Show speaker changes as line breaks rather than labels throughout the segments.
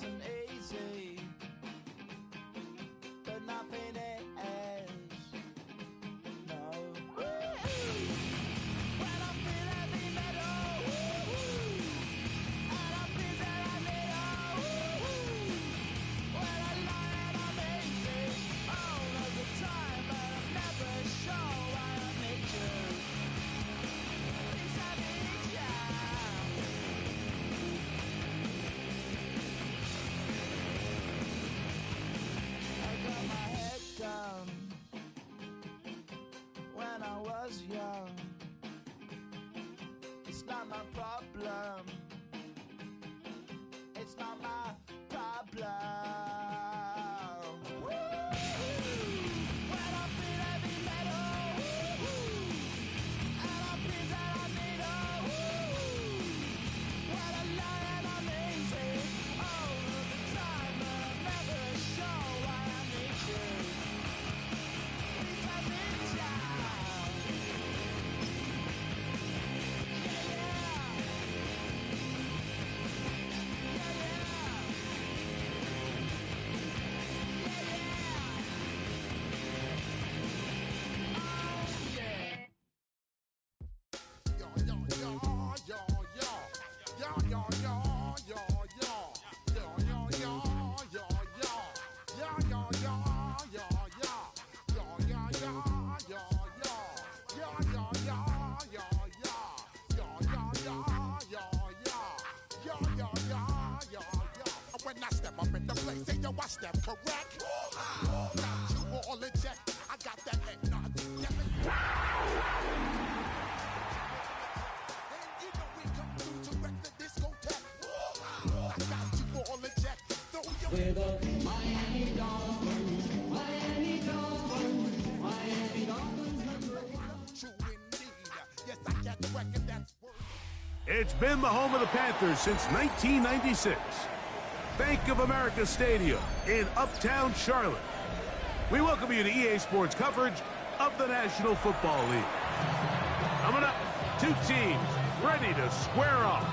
wasn't easy, but nothing is. No. When I feel heavy metal, and I feel that I need when I lie and I'm easy all of the time, but I'm never sure why I need you. Please I need ya. I got my head down when I was young. It's not my problem. It's not my problem. When I feel heavy metal, and I feel that I need when I lie and I'm easy all of the time, but I'm never sure why I need you. Please I need ya.
When I step up in the place, say yo, I step correct. Got you all in check. I got that head nod. And you know we come through to wreck the discotheque. I got you all in check. Throw your
We're the Miami Dolphins, Miami Dolphins, Miami Dolphins.
true indeed. Yes, I get wreck and that's word.
It's been the home of the Panthers since 1996. Bank of America Stadium in Uptown Charlotte. We welcome you to EA Sports coverage of the National Football League. Coming up, two teams ready to square off.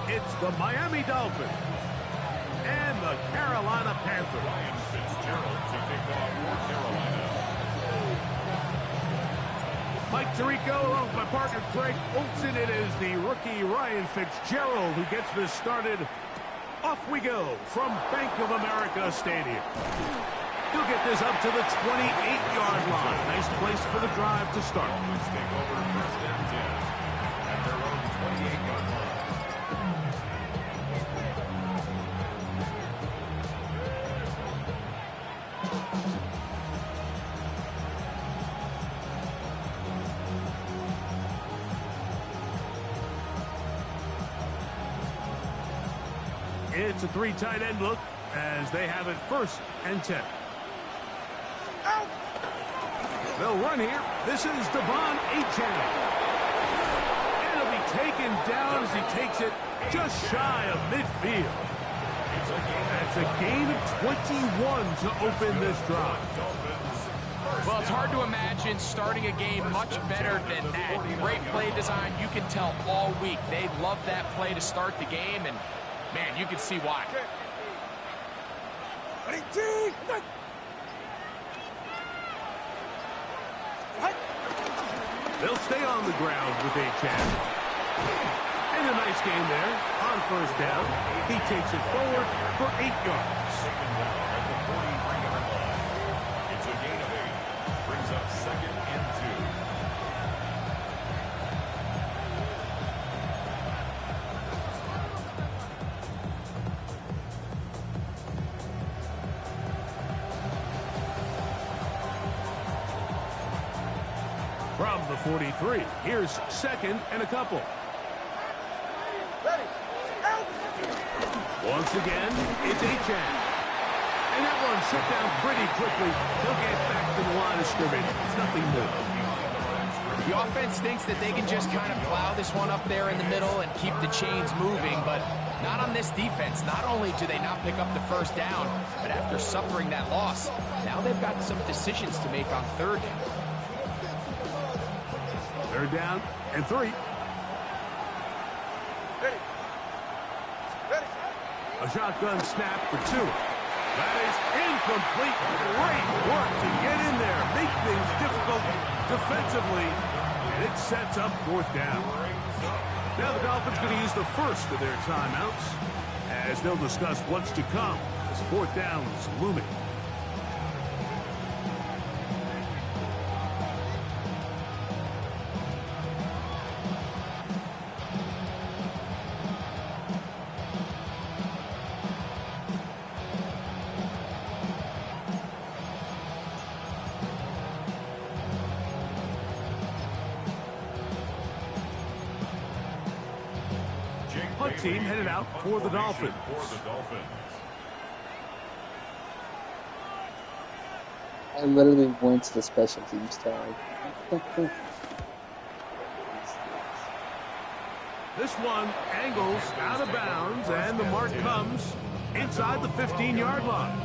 It's the Miami Dolphins and the Carolina Panthers.
Ryan Fitzgerald to kick off for Carolina.
Mike Tirico along with my partner Craig Olsen. It is the rookie Ryan Fitzgerald who gets this started. Off we go from Bank of America Stadium. He'll get this up to the 28-yard line. Nice place for the drive to start.
Dolphins take over first and 10 at their own 28-yard line.
It's a three tight end look as they have it first and 10. They'll run here. This is Devon Achane. And he'll be taken down as he takes it just shy of midfield. That's a gain of 21 to open this drive.
Well, it's hard to imagine starting a game much better than that. Great play design. You can tell all week they love that play to start the game, and man, you can see why.
They'll stay on the ground with Achane. And a nice game there on first down. He takes it forward for 8 yards.
Taken down at the 40-yard line. It's a gain of 8. Brings up second and 2.
From the 43, here's second and a couple. Once again, it's Achane. And that one shut down pretty quickly. He'll get back to the line of scrimmage. It's nothing more.
The offense thinks that they can just kind of plow this one up there in the middle and keep the chains moving, but not on this defense. Not only do they not pick up the first down, but after suffering that loss, now they've got some decisions to make on third down.
Third down and 3. A shotgun snap for Tua. That is incomplete. Great work to get in there, make things difficult defensively, and it sets up 4th down. Now the Dolphins going to use the first of their timeouts as they'll discuss what's to come as 4th down is looming. Punt team headed out for the Dolphins.
I literally went to the special teams tag.
This one angles out of bounds, and the mark comes inside the 15-yard line.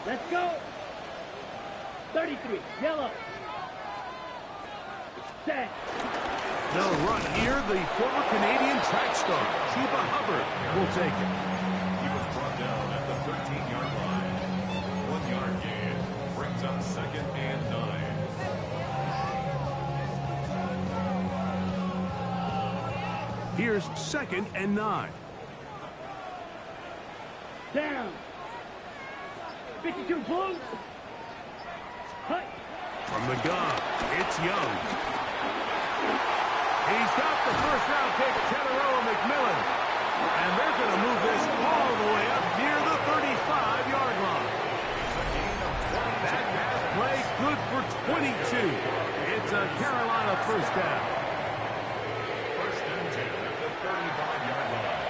Let's go. 33, yellow. Set.
They'll run here. The former Canadian track star, Chuba Hubbard, will take it.
He was brought down at the 13-yard line. 1-yard gain brings up 2nd and 9.
Here's 2nd and 9.
Down. 52 Blues. Cut.
From the gun, it's Young. He's got the first-round pick, Teteroa McMillan. And they're going to move this all the way up near the 35-yard line. That pass play good for 22. It's a Carolina first down.
1st and 10 at the 35-yard line.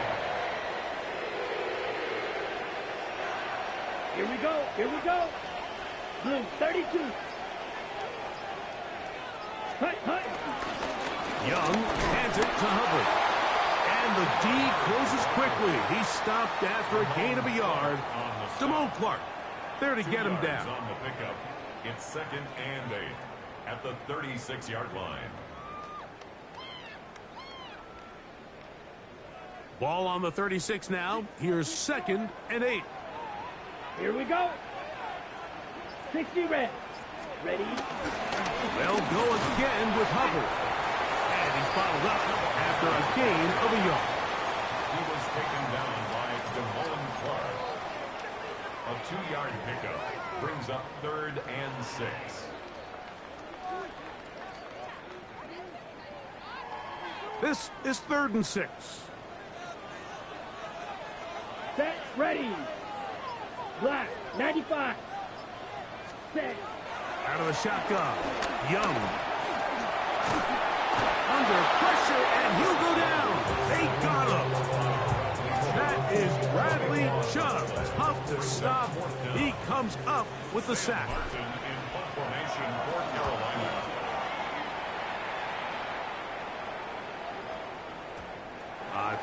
Here we go. Here we go. Blue 32. Cut.
Young hands it to Hubbard. And the D closes quickly. He stopped after a gain of a yard. Damone Clark there to get him down.
On the pickup, it's 2nd and 8 at the 36-yard line.
Ball on the 36 now. Here's 2nd and 8.
Here we go. 60 red. Ready.
They'll go again with Hubbard. And he's followed up after a gain of a yard.
He was taken down by Damone Clark. A 2-yard pickup brings up 3rd and 6.
This is 3rd and 6.
Set. Ready. Black. 95. Set.
Out of the shotgun. Young. Under pressure, and he'll go down. They got him. That is Bradley Chubb. Tough to stop. He comes up with the sack.
Martin in punt formation for Carolina.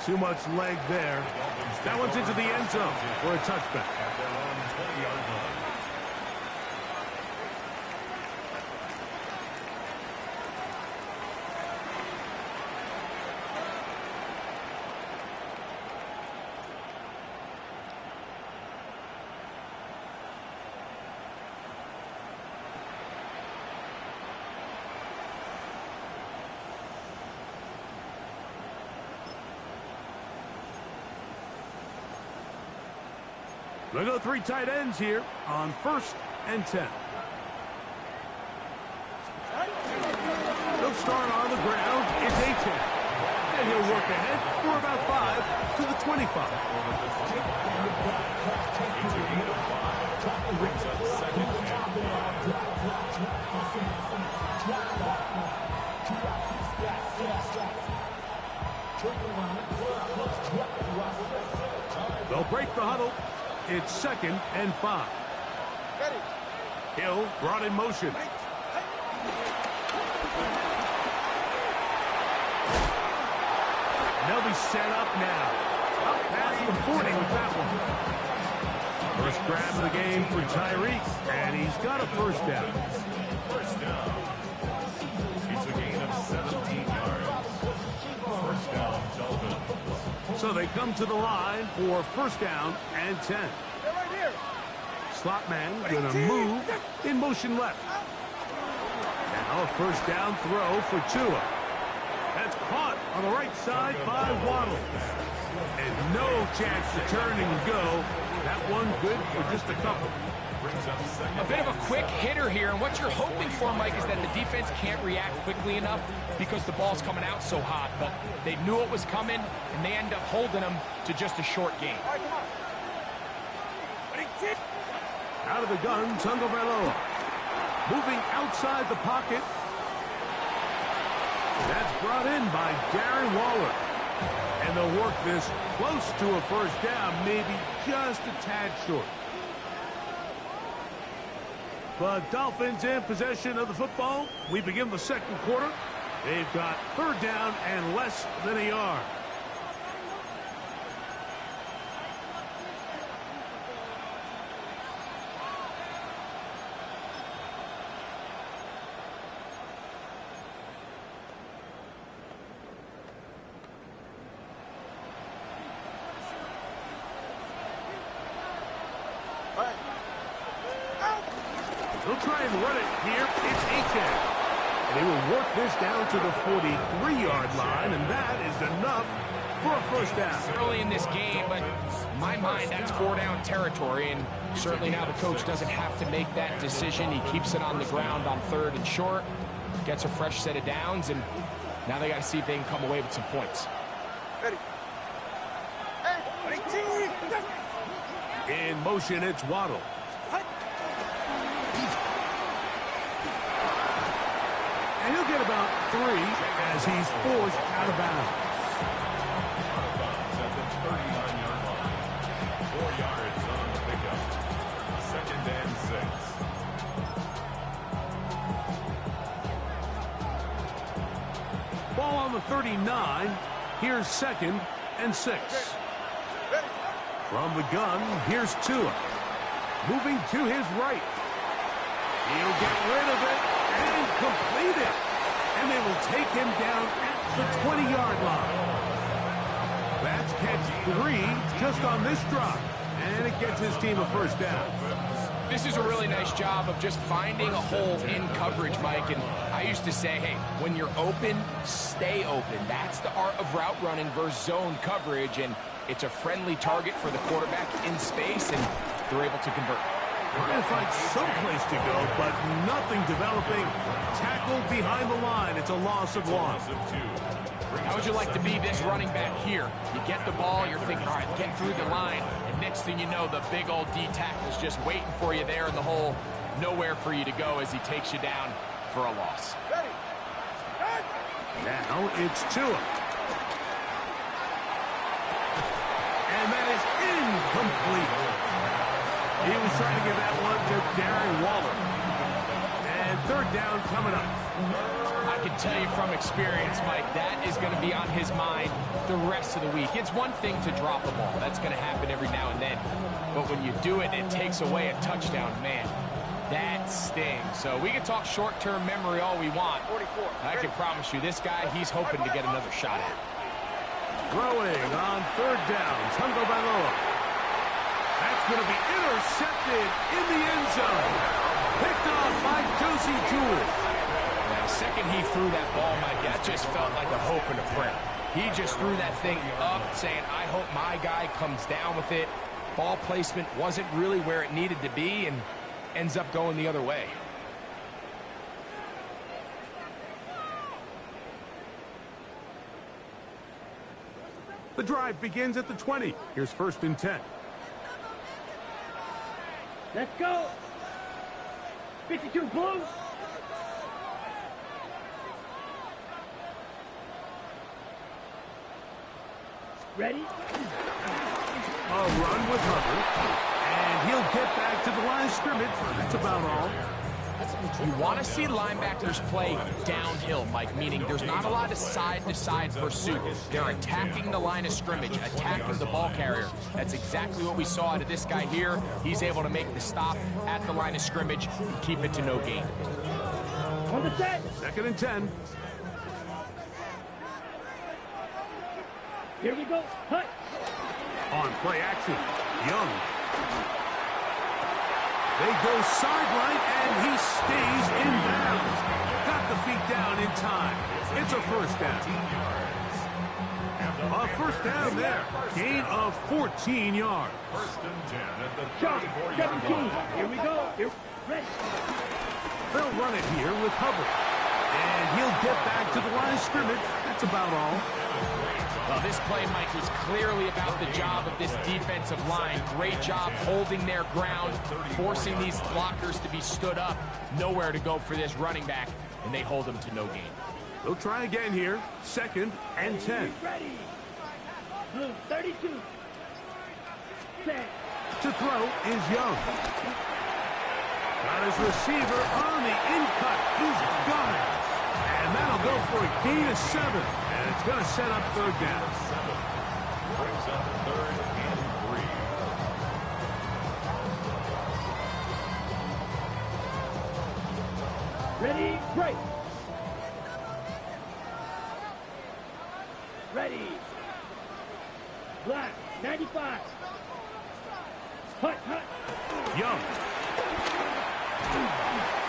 Too much leg there. That one's into the end zone for a touchback.
At their own 20-yard line.
They'll go 3 tight ends here on 1st and 10. They'll start on the ground. It's A-10. And he'll work ahead for about 5 to the 25.
It's a gain of 5. Brings up 2nd and 5.
They'll break the huddle. It's 2nd and 5. Hill brought in motion. set up now. Up past the 40 with that one. First grab of the game for Tyreek, and he's got a first down.
First down. It's a gain of 17 yards. First down, Dolphins.
So they come to the line for first down and 10. Slot man going to move in motion left. Now a first down throw for Tua. That's caught on the right side by Waddle. And no chance to turn and go. That one good for just a couple.
A bit of a quick hitter here, and what you're hoping for, Mike, is that the defense can't react quickly enough because the ball's coming out so hot. But they knew it was coming, and they end up holding them to just a short gain.
Out of the gun, Tagovailoa. Moving outside the pocket. That's brought in by Darren Waller. And they'll work this close to a first down, maybe just a tad short. But Dolphins in possession of the football. We begin the second quarter. They've got third down and less than a yard. They'll try and run it here. It's Achane. They will work this down to the 43-yard line, and that is enough for a first down.
Early in this game, but in my mind, that's four-down territory, and certainly now the coach doesn't have to make that decision. He keeps it on the ground on third and short, gets a fresh set of downs, and now they got to see if they can come away with some points.
In motion, it's Waddle. And he'll get about 3 as he's forced out of bounds.
At the 39-yard line. 4 yards on the pickup. Second and 6.
Ball on the 39. Here's second and 6. From the gun, here's Tua. Moving to his right. He'll get rid of it and complete it. And they will take him down at the 20-yard line. That's catch 3 just on this drop. And it gets his team a first down.
This is a really nice job of just finding a hole in coverage, Mike. And I used to say, hey, when you're open, stay open. That's the art of route running versus zone coverage. And it's a friendly target for the quarterback in space, and they're able to convert.
Trying to find some place to go, but nothing developing. Tackled behind the line. It's a loss of 1.
How would you like to be this running back here? You get the ball, you're thinking, all right, get through the line, and next thing you know, the big old D tackle's just waiting for you there in the hole. Nowhere for you to go as he takes you down for a loss.
Now it's Tua. And that is incomplete. He was trying to give that one to Darren Waller. And third down coming up.
I can tell you from experience, Mike, that is going to be on his mind the rest of the week. It's one thing to drop a ball. That's going to happen every now and then. But when you do it, it takes away a touchdown. Man, that stings. So we can talk short-term memory all we want. I can promise you, this guy, he's hoping to get another shot at it.
Throwing on third down, Tagovailoa. That's going to be intercepted in the end zone. Picked off by Josie Jewell.
Now, the second he threw that ball, Mike, that just felt like a hope and a prayer. He just threw that thing up, saying, I hope my guy comes down with it. Ball placement wasn't really where it needed to be, and ends up going the other way.
The drive begins at the 20. Here's first and 10.
Let's go. 52 Blues. Ready?
A run with Hubbard. And he'll get back to the line of scrimmage. That's about all.
You want to see linebackers play downhill, Mike, meaning there's not a lot of side-to-side pursuit. They're attacking the line of scrimmage, attacking the ball carrier. That's exactly what we saw out of this guy here. He's able to make the stop at the line of scrimmage and keep it to no gain.
On the set.
2nd and 10.
Here we go. Hut.
On play action, Young. They go sideline, and he stays in bounds. Got the feet down in time. It's a first down. A first down there. Gain of 14 yards.
1st and 10 at the
Shot.
34-yard
17.
line.
Here we go. Here. Ready.
They'll run it here with Hubbard. And he'll get back to the line of scrimmage. That's about all.
Well, this play, Mike, was clearly about the job of this defensive line. Great job holding their ground, forcing these blockers to be stood up. Nowhere to go for this running back, and they hold him to no gain.
They'll try again here. 2nd and 10.
Ready. Blue 32. Set.
To throw is Young. Got his receiver on the in-cut. He's got it. And that'll go for a gain of 7. And it's going to set up 3rd down.
Brings up 3rd and 3.
Ready. Break. Ready. Black 95. Hut.
Young.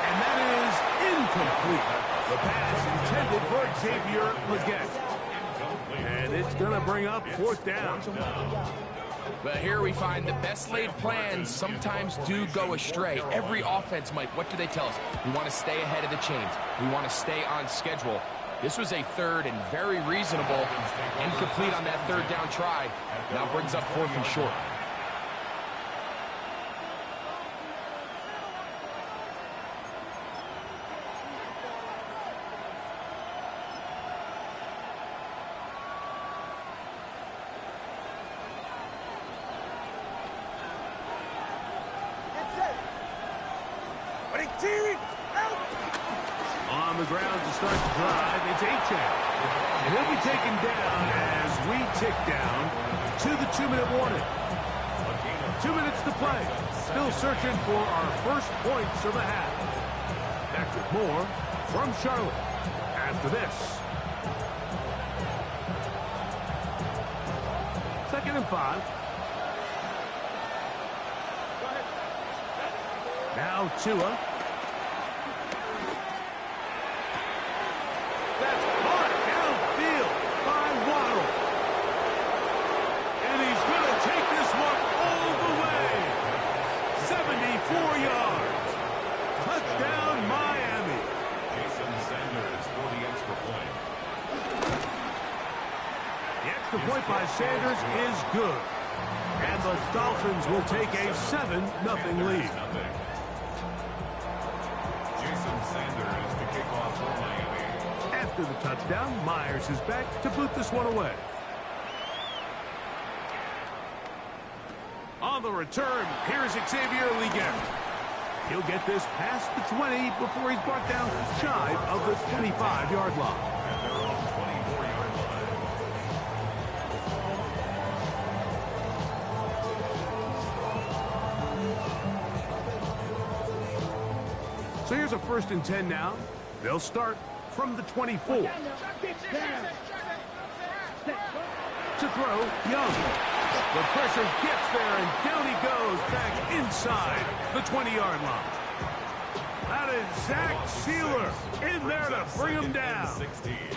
And that is incomplete. The pass intended for Xavier Legette. And it's going to bring up 4th down.
But here we find the best laid plans sometimes do go astray. Every offense, Mike, what do they tell us? We want to stay ahead of the chains. We want to stay on schedule. This was a 3rd and very reasonable, incomplete on that 3rd down try. Now brings up 4th and short.
On the ground to start the drive, it's Achane. And he'll be taken down as we tick down to the 2-minute warning. 2 minutes to play. Still searching for our first points of the half. Back with more from Charlotte after this. 2nd and 5. Now Tua. That's hard downfield by Waddle. And he's going to take this one all the way. 74 yards. Touchdown, Miami.
Jason Sanders for the extra point.
The extra point by Sanders is good. And the Dolphins will take a 7-0 lead.
Jason Sanders to kick off for Miami.
After the touchdown, Myers is back to boot this one away. On the return, here's Xavier Legette. He'll get this past the 20 before he's brought down shy of the 25-yard line.
At their own 24-yard line.
So here's a 1st and 10 now. They'll start from the 24.
Down.
To throw, Young. The pressure gets there, and down he goes back inside the 20-yard line. That is Zach Sealer in there to bring him down.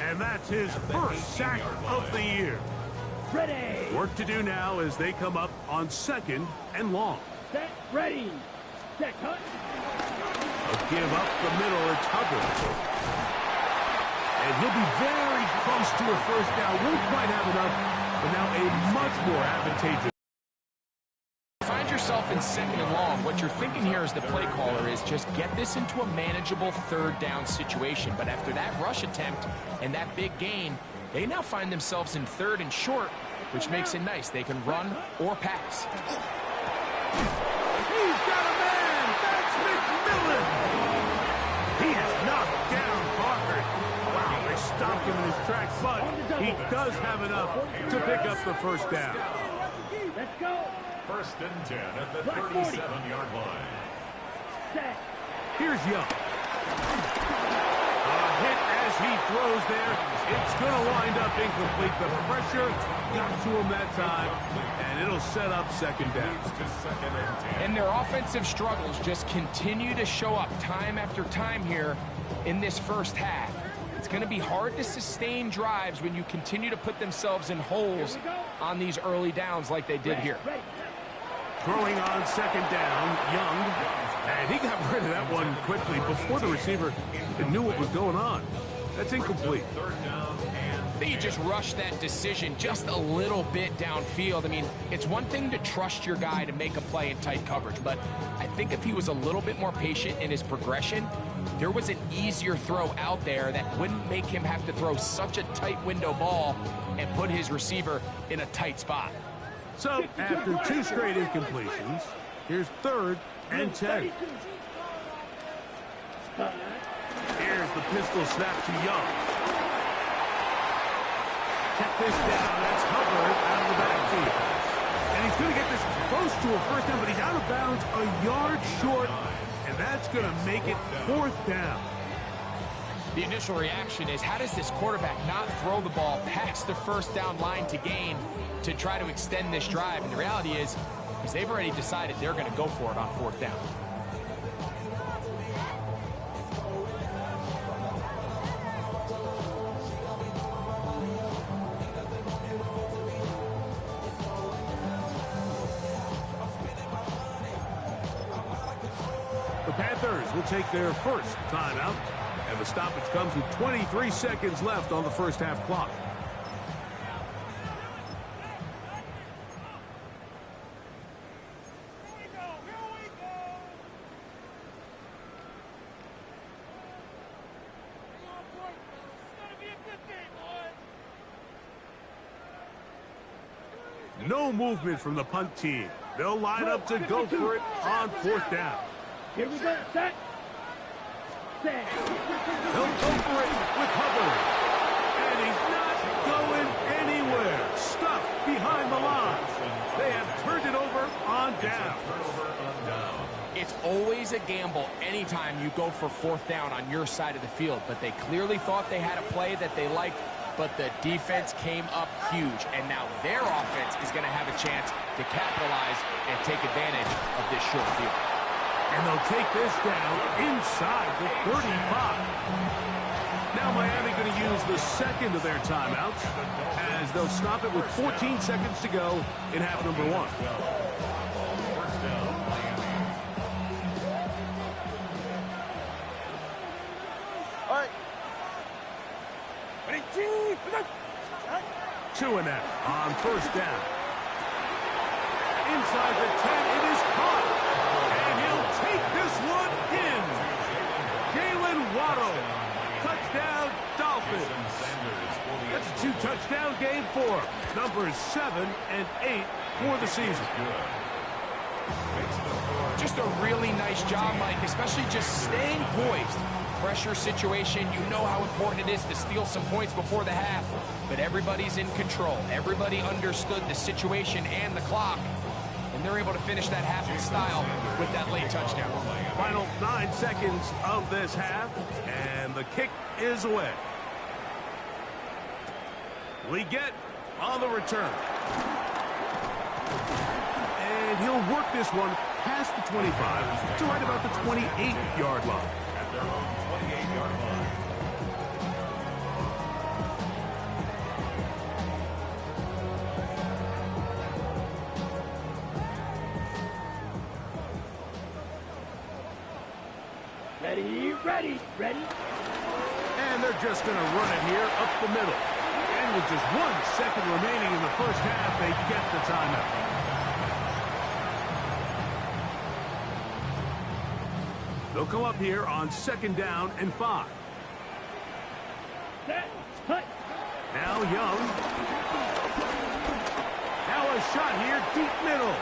And that's his first sack of the year.
Ready.
Work to do now as they come up on 2nd and long.
Set. Ready. Set. Hut.
A give up the middle, it's Hubbard. And he'll be very close to a first down. Won't quite have enough, but now a much more advantageous.
Find yourself in 2nd and long. What you're thinking here as the play caller is just get this into a manageable 3rd down situation. But after that rush attempt and that big gain, they now find themselves in 3rd and short, which makes it nice. They can run or pass.
He's got a man! That's McMillan! stopped him in his tracks, but he does have enough to pick up the first down.
Let's go.
First and 10 at the
Block 40.
37-yard line.
Set.
Here's Young. A hit as he throws there. It's going to wind up incomplete. The pressure got to him that time, and it'll set up second down.
To second and 10.
And their offensive struggles just continue to show up time after time here in this first half. It's going to be hard to sustain drives when you continue to put themselves in holes on these early downs like they did here.
Ready.
Throwing on second down, Young. And he got rid of that one quickly before the receiver knew what was going on. That's incomplete.
Third down and
They just rushed that decision just a little bit downfield. I mean, it's one thing to trust your guy to make a play in tight coverage, but I think if he was a little bit more patient in his progression, there was an easier throw out there that wouldn't make him have to throw such a tight window ball and put his receiver in a tight spot.
So, after two straight incompletions, here's third and 10. Here's the pistol snap to Young. Kept this down. That's Hubbard out of the backfield. And he's going to get this close to a first down, but he's out of bounds a yard short, and that's going to make it fourth down.
The initial reaction is, how does this quarterback not throw the ball past the first down line to gain to try to extend this drive? And the reality is they've already decided they're going to go for it on fourth down.
The Panthers will take their first timeout, and the stoppage comes with 23 seconds left on the first half clock. No movement from the punt team. They'll line up to go for it on fourth down.
Here we go. Set. Set.
They'll go for it with Hubbard. And he's not going anywhere. Stuffed behind the line. They have turned it over on down.
It's always a gamble anytime you go for fourth down on your side of the field, but they clearly thought they had a play that they liked, but the defense came up huge, and now their offense is going to have a chance to capitalize and take advantage of this short field.
And they'll take this down inside the 35. Now Miami going to use the second of their timeouts as they'll stop it with 14 seconds to go in half number one.
first down, Miami.
All right. Ready, two, go.
2-0 on first down. Inside the 10, it is caught. And he'll take this one in. Jalen Waddle. Touchdown, Dolphins. That's a two-touchdown game for numbers 7 and 8 for the season.
Just a really nice job, Mike, especially just staying poised. Pressure situation, you know how important it is to steal some points before the half, but everybody's in control. Everybody understood the situation and the clock, and they're able to finish that half in style with that late touchdown.
Final 9 seconds of this half, and the kick is away. We get on the return. And he'll work this one past the 25 to right about the 28-yard line.
At their own 28-yard line.
Ready, ready, ready.
And they're just going to run it here up the middle. And with just 1 second remaining in the first half, they get the timeout. They'll come up here on second down and 5.
Set. Hut.
Now Young. Now a shot here, deep middle.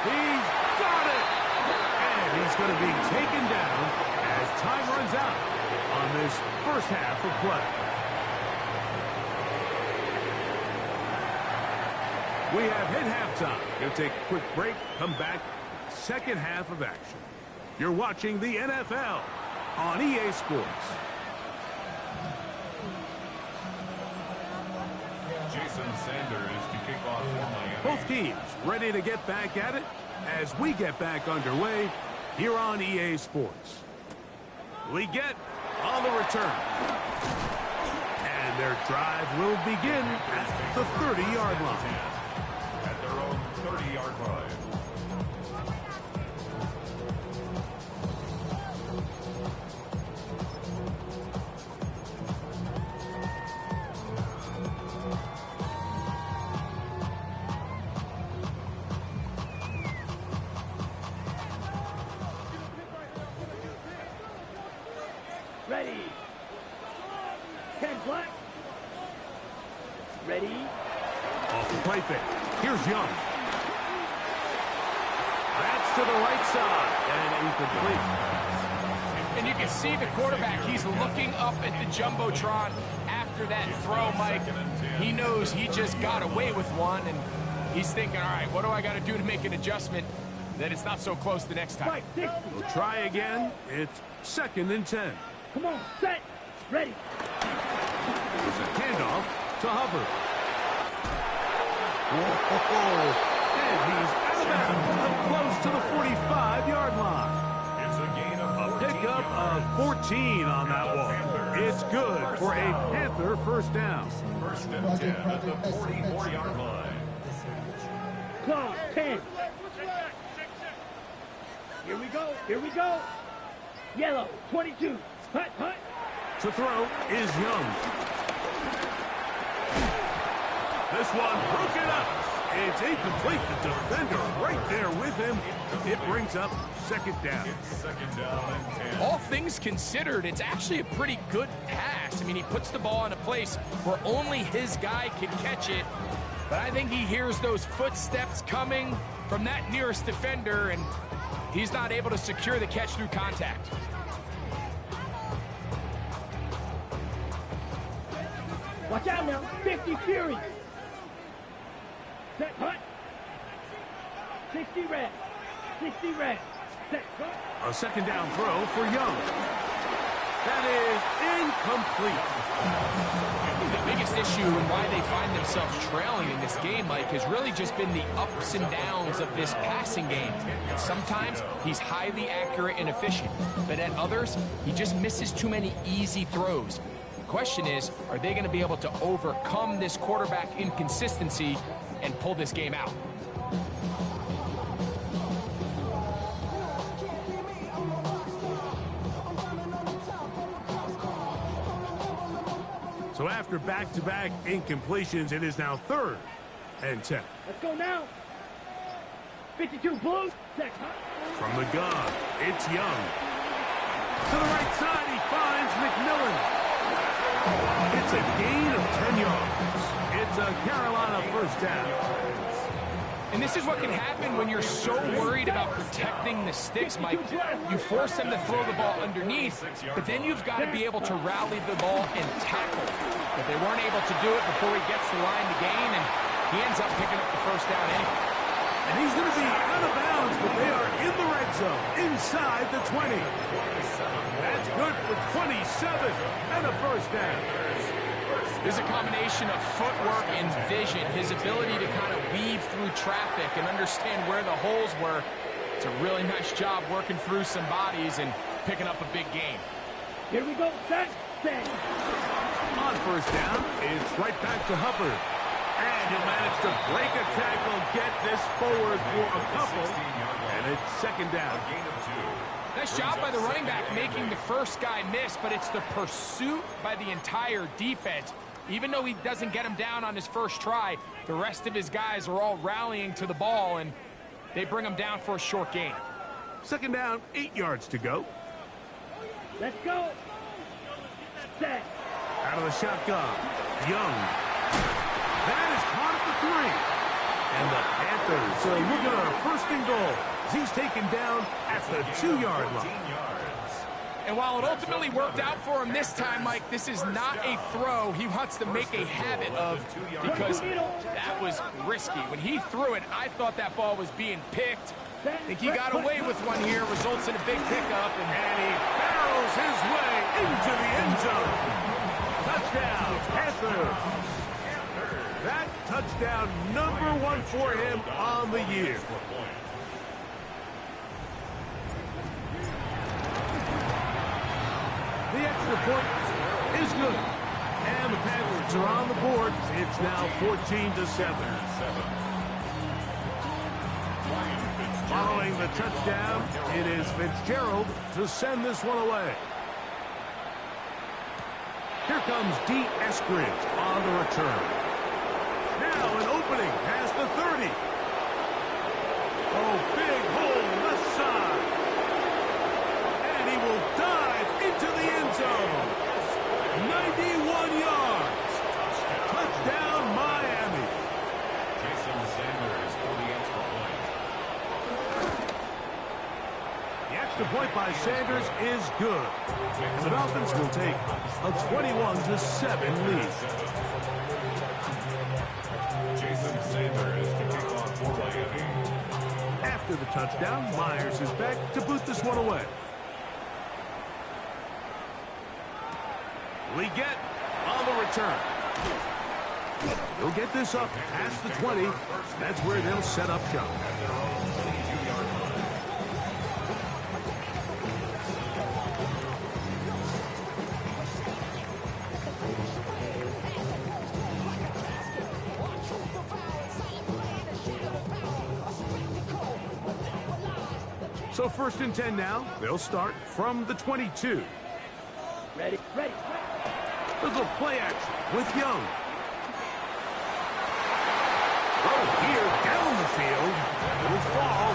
He's got it. And he's going to be taken down as time runs out on on this first half of play. We have hit halftime. We'll take a quick break, come back, second half of action. You're watching the NFL on EA Sports.
Jason Sanders to kick off for Miami.
Both teams ready to get back at it as we get back underway here on EA Sports. We get on the return. And their drive will begin at the 30-yard line.
At their own 30-yard line.
Ready. 10 black. Ready.
Off the play fake. Here's Young. That's to the right side and incomplete.
And you can see the quarterback, he's looking up at the Jumbotron after that throw, Mike. He knows he just got away with one, and he's thinking, all right, what do I got to do to make an adjustment that it's not so close the next time?
We'll try again. It's 2nd and 10.
Come on, set. Ready.
There's a handoff to Hubbard. Whoa, and he's out of bounds, close to the 45-yard line.
It's a gain of
A pickup of 14 on that one. It's good for a Panther first down.
1st and 10 at the 44-yard line.
Clock, 10. Here we go. Here we go. Yellow, 22. Hut, hut.
To throw is Young. This one broken up. It's incomplete. The defender right there with him. It brings up 2nd down.
It's 2nd down and 10.
All things considered, it's actually a pretty good pass. I mean, he puts the ball in a place where only his guy can catch it. But I think he hears those footsteps coming from that nearest defender, and he's not able to secure the catch through contact.
Watch out now. 50 Fury. Set, hut. 60 red. 60 red. Set, hut.
A 2nd down throw for Young. That is incomplete.
The biggest issue and why they find themselves trailing in this game, Mike, has really just been the ups and downs of this passing game. And sometimes he's highly accurate and efficient, but at others, he just misses too many easy throws. The question is, are they going to be able to overcome this quarterback inconsistency and pull this game out?
So after back-to-back incompletions, it is now 3rd and 10.
Let's go now. 52 blue. Set, hut.
From the gun, it's Young. To the right side, he finds McMillan. It's a gain of 10 yards. It's a Carolina first down.
And this is what can happen when you're so worried about protecting the sticks, Mike. You force them to throw the ball underneath, but then you've got to be able to rally the ball and tackle. But they weren't able to do it before he gets the line to gain, and he ends up picking up the first down anyway.
And he's going to be out of bounds, but they are in the red zone, inside the 20. That's good for 27 and a first down.
There's a combination of footwork and vision, his ability to kind of weave through traffic and understand where the holes were. It's a really nice job working through some bodies and picking up a big gain.
Here we go. Set. Set.
On first down, it's right back to Hubbard. And he'll manage to break a tackle, get this forward for a couple, and it's 2nd down.
Nice job by the running back making the first guy miss, but it's the pursuit by the entire defense. Even though he doesn't get him down on his first try, the rest of his guys are all rallying to the ball, and they bring him down for a short gain.
2nd down, 8 yards to go.
Let's go. Set.
Out of the shotgun, Young. That is caught at the 3. And the Panthers are looking at a 1st and goal. He's taken down at the 2-yard line.
And while it ultimately worked out for him this time, Mike, this is not a throw he wants to make a habit of, because that was risky. When he threw it, I thought that ball was being picked. I think he got away with one here, results in a big pickup,
And he barrels his way into the end zone. Touchdown, Panthers. That touchdown #1 for him on the year. The extra point is good. And the Panthers are on the board. It's now 14-7. Following the touchdown, it is Fitzgerald to send this one away. Here comes D. Eskridge on the return. Now an opening past the 30. Oh, big hole left side. And he will dive into the end zone. 91 yards. Touchdown, Miami.
Jason Sanders for the extra point.
The extra point by Sanders is good. And the Dolphins will take a 21-7 lead.
Jason Sanders to kick off for Miami.
After the touchdown, Myers is back to boot this one away. Leggett on the return. He'll get this up past the 20. That's where they'll set up shop. So 1st and 10 now. They'll start from the 22.
Ready, ready.
Little play action with Young. Oh, here down the field. Will fall.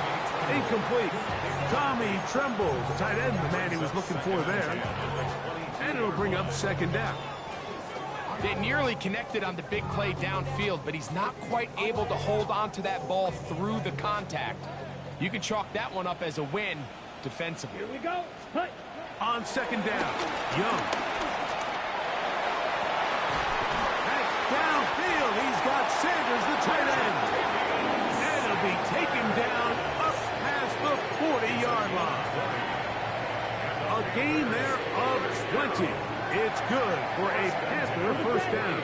Incomplete. Tommy Tremble, the tight end, the man he was looking for there. And it'll bring up 2nd down.
They nearly connected on the big play downfield, but he's not quite able to hold on to that ball through the contact. You can chalk that one up as a win defensively.
Here we go. Hut.
On 2nd down, Young. That's downfield. He's got Sanders, the tight end. And it'll be taken down up past the 40-yard line. A gain there of 20. It's good for a Panther 1st down.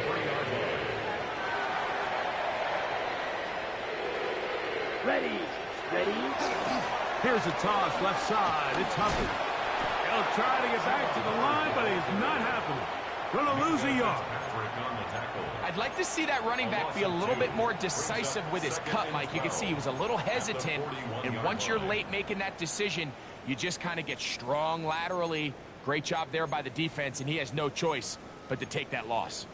Ready, ready.
Here's a toss left side. It's Hubbard. He'll try to get back to the line, but he's not happening. Gonna lose a yard.
I'd like to see that running back be a little bit more decisive with his cut, Mike. You can see he was a little hesitant, and once you're late making that decision, you just kind of get strong laterally. Great job there by the defense, and he has no choice but to take that loss.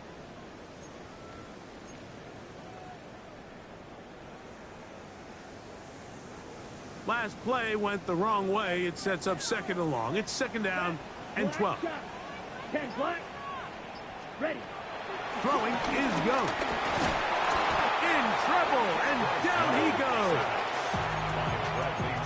Last play went the wrong way. It sets up 2nd and long. It's 2nd down and 12.
10 black. Ready.
Throwing is Young. In trouble, and down he goes.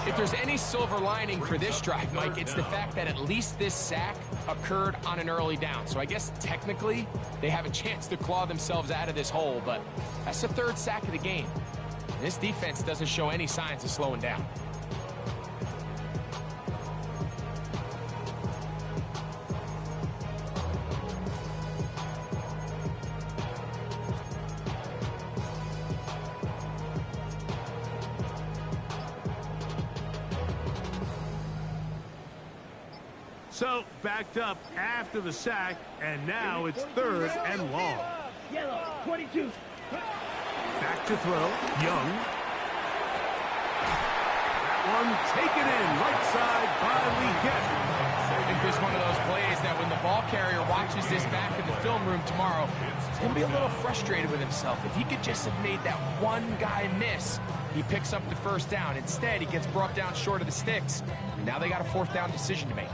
If there's any silver lining for this drive, Mike, it's the fact that at least this sack occurred on an early down. So I guess technically they have a chance to claw themselves out of this hole, but that's the 3rd sack of the game. And this defense doesn't show any signs of slowing down.
So backed up after the sack, and now it's 3rd and long.
Yellow, 22.
Back to throw, Young. That one taken in, right side by Leggett.
I think this is one of those plays that when the ball carrier watches this back in the film room tomorrow, he's going to be a little frustrated with himself. If he could just have made that one guy miss, he picks up the 1st down. Instead, he gets brought down short of the sticks, and now they got a 4th down decision to make.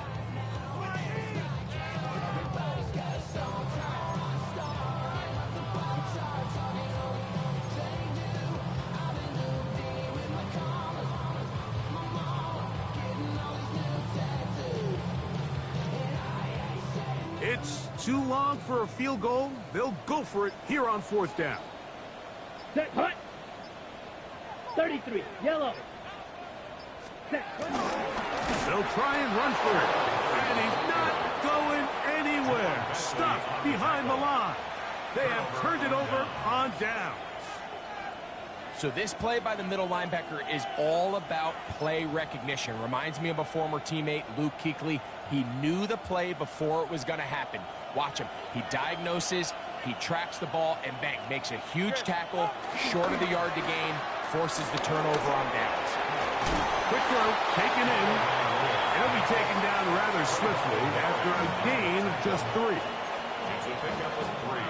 It's too long for a field goal. They'll go for it here on 4th down.
Set, hut. 33, yellow. Set,
They'll try and run for it. And he's not going anywhere. Stuffed behind the line. They have turned it over on downs.
So this play by the middle linebacker is all about play recognition. Reminds me of a former teammate, Luke Kuechly. He knew the play before it was going to happen. Watch him. He diagnoses, he tracks the ball, and bang, makes a huge tackle, short of the yard to gain, forces the turnover on downs.
Quick throw, taken in. It'll be taken down rather swiftly after a gain of just 3.
It's a pickup of 3.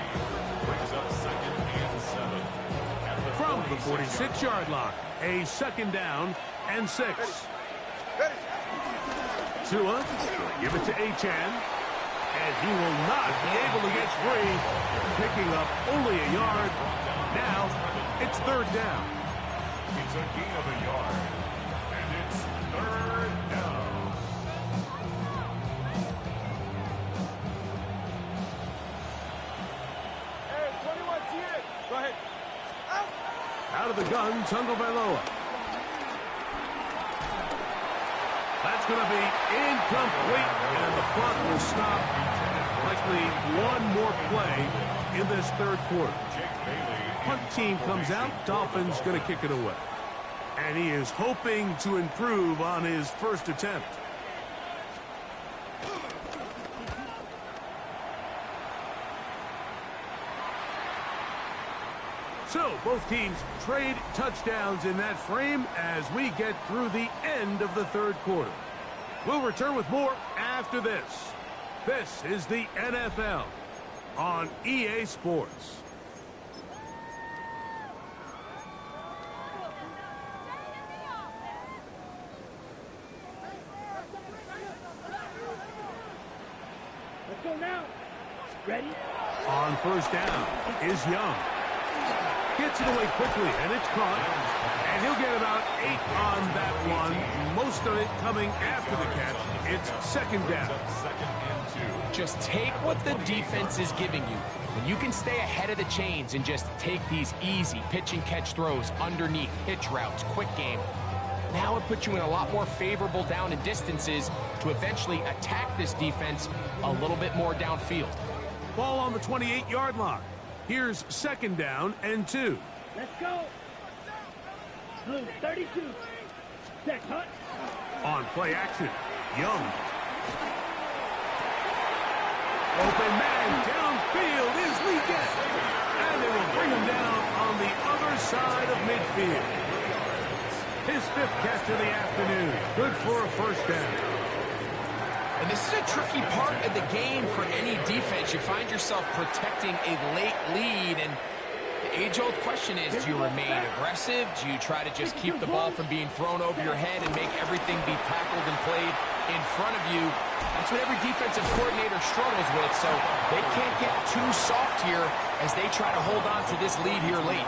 Brings up 2nd and 7.
From the 46-yard line, a 2nd down and 6. Tua, give it to Achane, and he will not be able to get free, picking up only a yard. Now, it's 3rd down.
It's a gain of a yard, and it's 3rd down.
Hey, 21, see it. Go ahead.
Out of the gun, Tagovailoa. That's going to be incomplete, and the clock will stop. Likely one more play in this 3rd quarter. Punt team comes out. Dolphins going to kick it away. And he is hoping to improve on his first attempt. So, both teams trade touchdowns in that frame as we get through the end of the 3rd quarter. We'll return with more after this. This is the NFL on EA Sports.
let's go now. Ready?
On 1st down is Young. Gets it away quickly, and it's caught. And he'll get about 8 on that one. Most of it coming after the catch. It's 2nd down.
2nd and 2.
Just take what the defense is giving you. When you can stay ahead of the chains and just take these easy pitch and catch throws underneath, hitch routes, quick game, now it puts you in a lot more favorable down and distances to eventually attack this defense a little bit more downfield.
Ball on the 28-yard line. Here's 2nd down and 2.
Let's go. Blue, 32. Set, hut.
On play action, Young. Open man downfield is Weekend. And they will bring him down on the other side of midfield. His 5th catch of the afternoon. Good for a 1st down.
And this is a tricky part of the game for any defense. You find yourself protecting a late lead, and the age-old question is, do you remain aggressive? Do you try to just keep the ball from being thrown over your head and make everything be tackled and played in front of you? That's what every defensive coordinator struggles with, so they can't get too soft here as they try to hold on to this lead here late.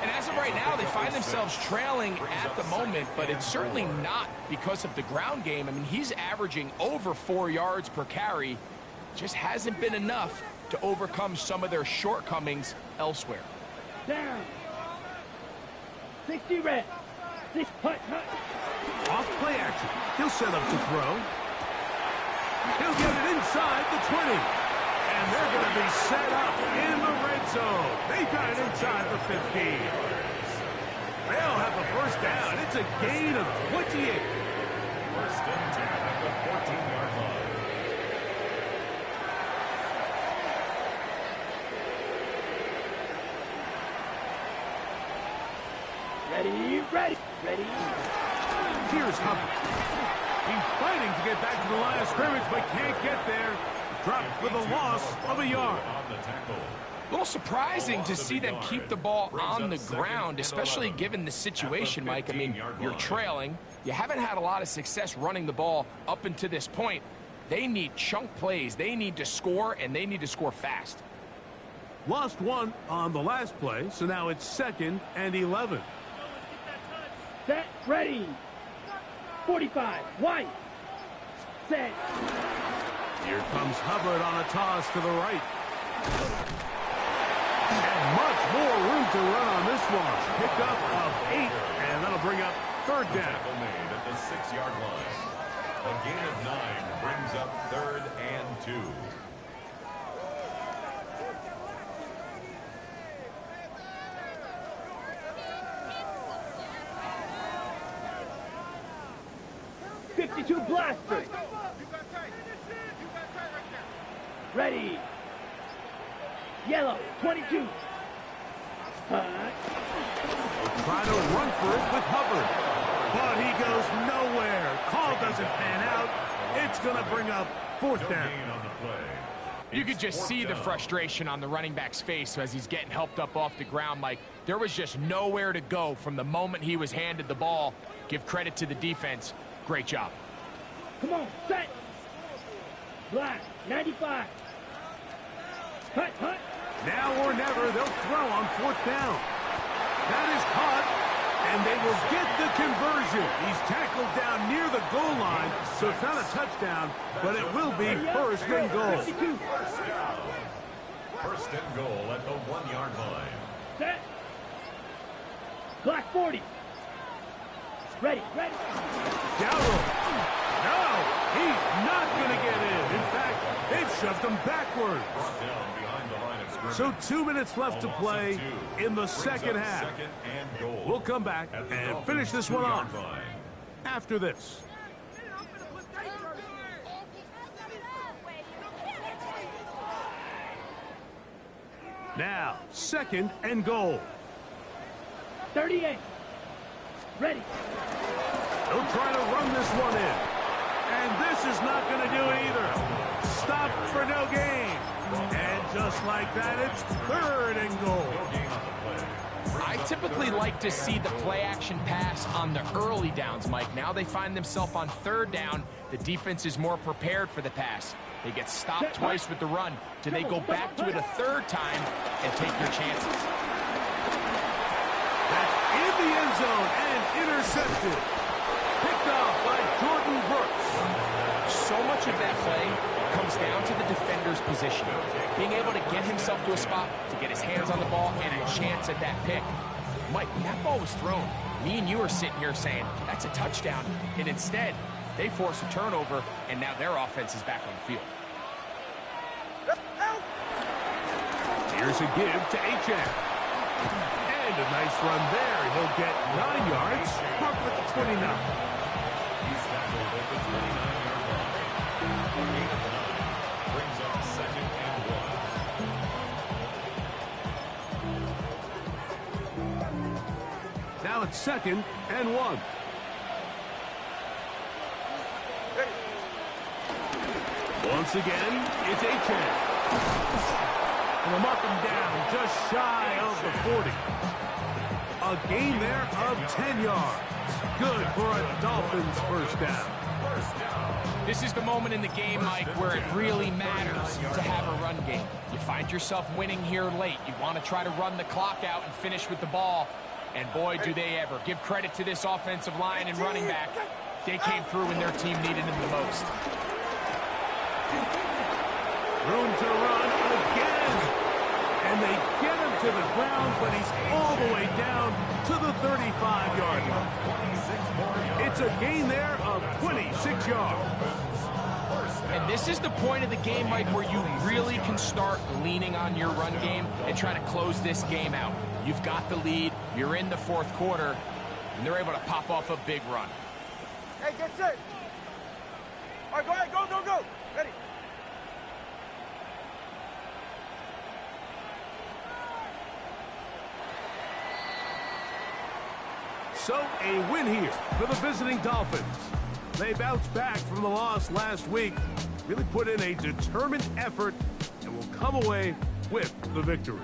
And as of right now, they find themselves trailing at the moment, but it's certainly not because of the ground game. I mean, he's averaging over 4 yards per carry. Just hasn't been enough to overcome some of their shortcomings elsewhere.
Down. 60 red. 6 hut, hut.
Off play action. He'll set up to throw. He'll get it inside the 20. And they're going to be set up in the red zone. They've got it inside the 15. They'll have a 1st down. It's a gain of 28.
1st and 10 at the 14-yard line.
Ready, ready, ready.
Here's Hubbard. He's fighting to get back to the line of scrimmage, but can't get there. Dropped for the loss of a yard.
A little surprising to see them keep the ball on the ground, especially given the situation, Mike. I mean, you're trailing. You haven't had a lot of success running the ball up until this point. They need chunk plays. They need to score, and they need to score fast.
Lost 1 on the last play, so now it's 2nd and 11.
Set, ready. 45, white. Set.
Here comes Hubbard on a toss to the right. And much more room to run on this one. Pickup of 8, and that'll bring up third down.
Tackle made at the 6-yard line. A gain of 9 brings up 3rd and 2.
Blaster. Ready. Yellow, 22.
Try to run for it with Hubbard. But he goes nowhere. Call doesn't pan out. It's going to bring up 4th down.
You could just see the frustration on the running back's face as he's getting helped up off the ground, Mike. There was just nowhere to go from the moment he was handed the ball. Give credit to the defense. Great job.
Come on, set. Black, 95. Hut, hut.
Now or never, they'll throw on 4th down. That is caught, and they will get the conversion. He's tackled down near the goal line, so it's not a touchdown, but it will be 1st and goal.
1st and goal at the 1-yard line.
Set. Black 40. Ready, ready.
Dowell. No, he's not going to get in. In fact, they've shoved him backwards. So 2 minutes left to play in the second half. We'll come back and finish this one off after this. Now, 2nd and goal.
38. Ready.
They'll try to run this one in. And this is not going to do it either. Stop for no gain. And just like that, it's 3rd and goal.
I typically like to see the play-action pass on the early downs, Mike. Now they find themselves on 3rd down. The defense is more prepared for the pass. They get stopped twice with the run. Do they go back to it a 3rd time and take their chances?
That's in the end zone and intercepted. Picked off by Jordan Brooks.
So much of that play comes down to the defender's position. Being able to get himself to a spot, to get his hands on the ball, and a chance at that pick. Mike, when that ball was thrown, me and you are sitting here saying, that's a touchdown. And instead, they force a turnover, and now their offense is back on the field.
Here's a give to HF. And a nice run there. He'll get 9 yards. Mark with the 29.
He's tackled at the 29-yard line. Gain of 9 brings up 2nd and
1. Now it's 2nd and 1. Once again, it's HF. And they'll mark him down just shy of the 40. A gain there of 10 yards. Good for a Dolphins 1st down.
This is the moment in the game, Mike, where it really matters to have a run game. You find yourself winning here late. You want to try to run the clock out and finish with the ball. And boy, do they ever. Give credit to this offensive line and running back. They came through when their team needed them the most.
Room to run again. And they get him to the ground, but he's all the way down to the 35-yard line. It's a gain there of 26 yards.
And this is the point of the game, Mike, where you really can start leaning on your run game and try to close this game out. You've got the lead, you're in the 4th quarter, and they're able to pop off a big run.
Hey, get set. All right, go ahead, go, go, go. Ready.
So a win here for the visiting Dolphins. They bounced back from the loss last week, really put in a determined effort, and will come away with the victory.